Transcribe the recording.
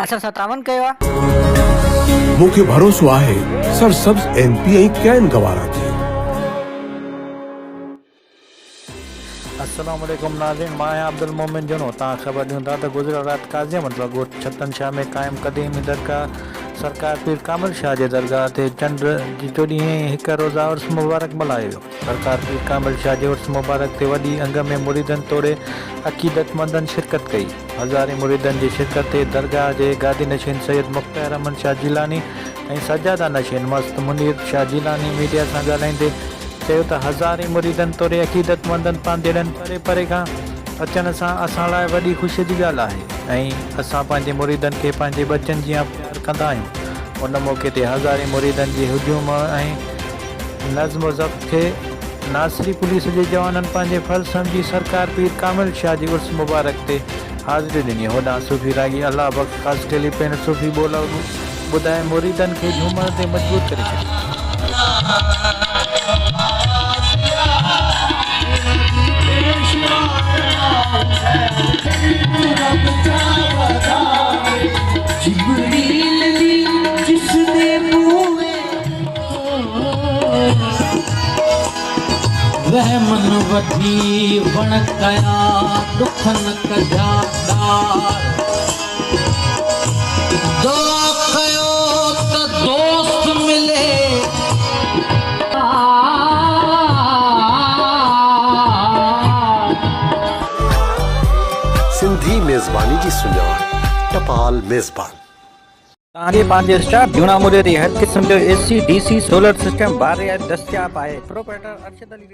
अच्छा 57 कयो आहे। मूंखे भरोसो आहे सरसब्ज एमपी ऐं कैन गवारा थी। अस्सलाम वालेकुम नाज़रीन, मां आहियां अब्दुल मोमिन जुनो। तव्हां ख़बर ॾियूं था त गुज़िरियल राति काज़ियामत ॻोठ छतनशाह में क़ाइमु क़दीमी दरगाह सरकार पीर कामिल शाह जे दरगाह ते चंड जी 14 हिक रोज़ा उर्स मुबारक मल्हायो वियो। सरकार पीर कामिल शाह जे उर्स मुबारक ते वॾी अंग में मुरीदनि तोड़े अक़ीदतमंदनि शिरकत कई। हज़ारे मुरीदनि जी शिरकत ते दरगाह जे गादी नशीन सैयद मुख़्तार अहमद शाह जिलानी ऐं सजादा नशीन मस्त मुनीर शाह जिलानी मीडिया सां ॻाल्हाईंदे चयो त हज़ारे मुरीदनि तोड़े अक़ीदतमंदनि पांदेड़नि परे परे खां अचण सां असां लाइ वॾी ख़ुशी जी ॻाल्हि आहे ऐं असां पंहिंजे मुरीदनि खे पंहिंजे बचनि जीअं प्यार कंदा आहियूं। उन मौक़े ते हज़ारे मुरीदनि जी हुजूम ऐं नज़्म ज़ब्त खे नासिरी पुलिस जे जवाननि पंहिंजे फर्ज़ सम्झी सरकार पीर कामिल शाह जी उर्स मुबारक ते हाज़िरी ॾिनी। होॾां सूफ़ी रागी अलाह बख़्श ख़ासि टेली पिण सूफ़ी ॿोल ॿुधाए मुरीदनि खे झूमण ते मजबूर करे छॾियो। वह मन वठी वण कया दुख न कजा दार दुआ कयो त दोस्त मिले सिंधी मेज़बानी जी सुञाण टपाल मेज़बान। तव्हांजे पंहिंजे स्टाफ जूना मुरे ते हर क़िस्म जो AC DC सोलर सिस्टम बारे दस्तियाब आहे। प्रोपराइटर अरशद अली।